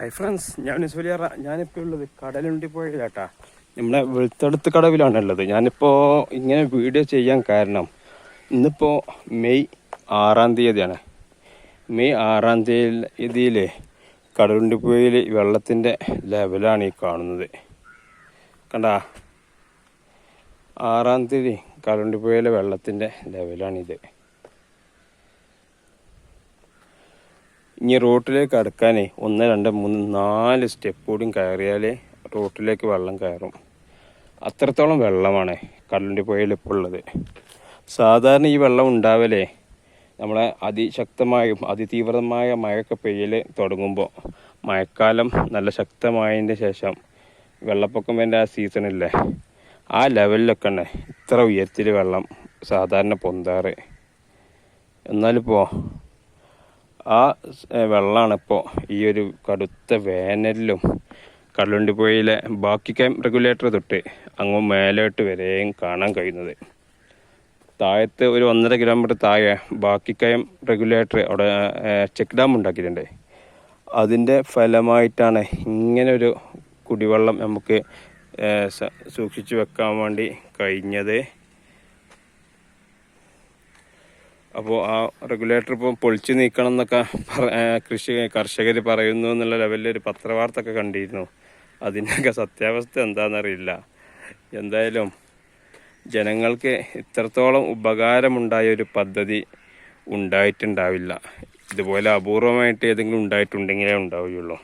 Hi friends, ഞാൻ നിസ്വലിയാറ. ഞാനിപ്പോൾ ഉള്ളത് കടലുണ്ടി പുഴയിലാട്ടാ. നമ്മുടെ വെളുത്തടുത്ത് കടവിലാണുള്ളത്. ഞാനിപ്പോൾ ഇങ്ങനെ വീഡിയോ ചെയ്യാൻ കാരണം ഇന്നിപ്പോൾ മെയ് 6-ാം തീയതിയാണ്. മെയ് 6-ാം തീയതിയിൽ കടലുണ്ടി പുഴയിൽ വെള്ളത്തിൻ്റെ ലെവലാണ് ഈ കാണുന്നത്. കണ്ടാ, 6-ാം തീയതി കടലുണ്ടി പുഴയിലെ വെള്ളത്തിൻ്റെ ലെവലാണിത്. ഇനി റോട്ടിലേക്ക് അടുക്കാനേ 1, 2, 3, 4 സ്റ്റെപ്പ് കൂടി കയറിയാലേ റോട്ടിലേക്ക് വെള്ളം കയറും. അത്രത്തോളം വെള്ളമാണ് കടലുണ്ടി പുഴയിൽ ഇപ്പോൾ ഉള്ളത്. സാധാരണ ഈ വെള്ളം ഉണ്ടാവലേ നമ്മളെ അതിശക്തമായും അതിതീവ്രമായ മഴയൊക്കെ പെയ്യൽ തുടങ്ങുമ്പോൾ, മഴക്കാലം നല്ല ശക്തമായതിൻ്റെ ശേഷം വെള്ളപ്പൊക്കം വേണ്ട ആ സീസണില്ലേ, ആ ലെവലിലൊക്കെ തന്നെ ഇത്ര ഉയരത്തിൽ വെള്ളം സാധാരണ പൊന്താറ്. എന്നാലിപ്പോൾ ആ വെള്ളമാണിപ്പോൾ ഈ ഒരു കടുത്ത വേനലിലും കടലുണ്ടി പുഴയിലെ ബാക്കി കയം റെഗുലേറ്റർ തൊട്ട് അങ്ങ് മേലോട്ട് വരെയും കാണാൻ കഴിയുന്നത്. താഴത്ത് ഒരു 1.5 കിലോമീറ്റർ താഴെ ബാക്കി കയം റെഗുലേറ്റർ അവിടെ ചെക്ക് ഡാം ഉണ്ടാക്കിയിട്ടുണ്ട്. അതിൻ്റെ ഫലമായിട്ടാണ് ഇങ്ങനൊരു കുടിവെള്ളം നമുക്ക് സൂക്ഷിച്ചു വെക്കാൻ വേണ്ടി കഴിഞ്ഞത്. അപ്പോൾ ആ റെഗുലേറ്റർ ഇപ്പോൾ പൊളിച്ച് നീക്കണം എന്നൊക്കെ കർഷകർ പറയുന്നു എന്നുള്ള ലെവലിൽ ഒരു പത്രവാർത്തയൊക്കെ കണ്ടിരുന്നു. അതിൻ്റെയൊക്കെ സത്യാവസ്ഥ എന്താണെന്നറിയില്ല. എന്തായാലും ജനങ്ങൾക്ക് ഇത്രത്തോളം ഉപകാരമുണ്ടായ ഒരു പദ്ധതി ഉണ്ടായിട്ടുണ്ടാവില്ല. ഇതുപോലെ അപൂർവമായിട്ട് ഏതെങ്കിലും ഉണ്ടായിട്ടുണ്ടെങ്കിലേ ഉണ്ടാവുകയുള്ളൂ.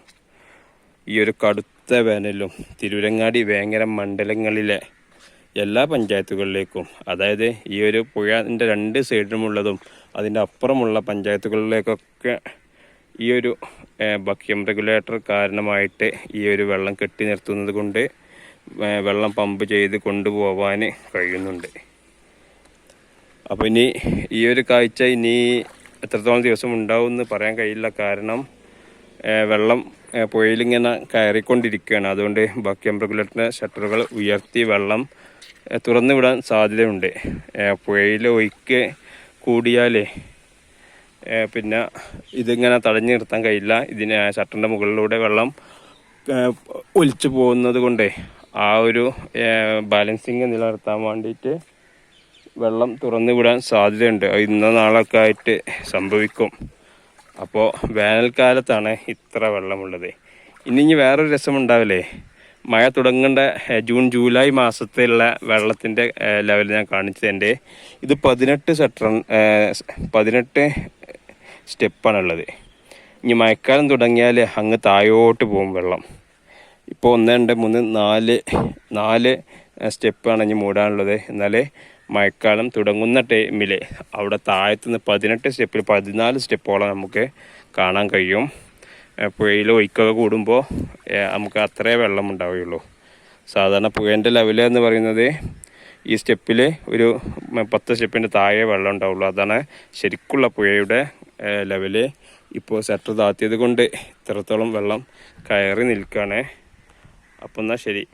ഈ ഒരു കടുത്ത വേനലും തിരൂരങ്ങാടി വേങ്ങര മണ്ഡലങ്ങളിലെ എല്ലാ പഞ്ചായത്തുകളിലേക്കും, അതായത് ഈ ഒരു പുഴൻ്റെ 2 സൈഡിലുമുള്ളതും അതിൻ്റെ അപ്പുറമുള്ള പഞ്ചായത്തുകളിലേക്കൊക്കെ ഈ ഒരു ബക്കിയം റെഗുലേറ്റർ കാരണമായിട്ട് ഈ ഒരു വെള്ളം കെട്ടി നിർത്തുന്നത് കൊണ്ട് വെള്ളം പമ്പ് ചെയ്ത് കൊണ്ടുപോകാൻ കഴിയുന്നുണ്ട്. അപ്പോൾ ഇനി ഈ ഒരു കാഴ്ച ഇനി എത്രത്തോളം ദിവസം ഉണ്ടാവും എന്ന് പറയാൻ കഴിയില്ല. കാരണം വെള്ളം പുഴയിലിങ്ങനെ കയറിക്കൊണ്ടിരിക്കുകയാണ്. അതുകൊണ്ട് ബക്കിയം റെഗുലേറ്ററിൻ്റെ ഷട്ടറുകൾ ഉയർത്തി വെള്ളം തുറന്നു വിടാൻ സാധ്യതയുണ്ട്. പുഴയിൽ ഒഴുക്ക് കൂടിയാലേ പിന്നെ ഇതിങ്ങനെ തടഞ്ഞു നിർത്താൻ കഴിയില്ല. ഇതിന് ഷട്ടറിൻ്റെ മുകളിലൂടെ വെള്ളം ഒലിച്ചു പോകുന്നത് കൊണ്ട് ആ ഒരു ബാലൻസിങ് നിലനിർത്താൻ വേണ്ടിയിട്ട് വെള്ളം തുറന്നു വിടാൻ സാധ്യതയുണ്ട്. ഇന്നോ നാളൊക്കെ ആയിട്ട് സംഭവിക്കും. അപ്പോൾ വേനൽക്കാലത്താണ് ഇത്ര വെള്ളമുള്ളത്. ഇനി വേറൊരു രസമുണ്ടാവില്ലേ, മഴ തുടങ്ങേണ്ട ജൂൺ ജൂലൈ മാസത്തിലുള്ള വെള്ളത്തിൻ്റെ ലെവൽ ഞാൻ കാണിച്ചതിൻ്റെ ഇത് 18 സ്റ്റെപ്പാണുള്ളത്. ഇനി മഴക്കാലം തുടങ്ങിയാൽ അങ്ങ് താഴോട്ട് പോകും വെള്ളം. ഇപ്പോൾ 1, 2, 3, 4 സ്റ്റെപ്പാണ് ഇനി മൂടാനുള്ളത്. എന്നാലേ മഴക്കാലം തുടങ്ങുന്ന ടൈമിൽ അവിടെ താഴത്തുനിന്ന് 18 സ്റ്റെപ്പിൽ 14 സ്റ്റെപ്പോളം നമുക്ക് കാണാൻ കഴിയും. പുഴയിൽ ഒഴുക്കൊക്കെ കൂടുമ്പോൾ നമുക്ക് അത്രേ വെള്ളം ഉണ്ടാവുകയുള്ളൂ. സാധാരണ പുഴേൻ്റെ ലെവൽ എന്ന് പറയുന്നത് ഈ സ്റ്റെപ്പിൽ ഒരു 10 സ്റ്റെപ്പിൻ്റെ താഴെ വെള്ളം ഉണ്ടാവുള്ളൂ. അതാണ് ശരിക്കുള്ള പുഴയുടെ ലെവല്. ഇപ്പോൾ ഷട്ടർ താഴ്ത്തിയത് കൊണ്ട് ഇത്രത്തോളം വെള്ളം കയറി നിൽക്കുകയാണ്. അപ്പോൾ എന്നാൽ ശരി.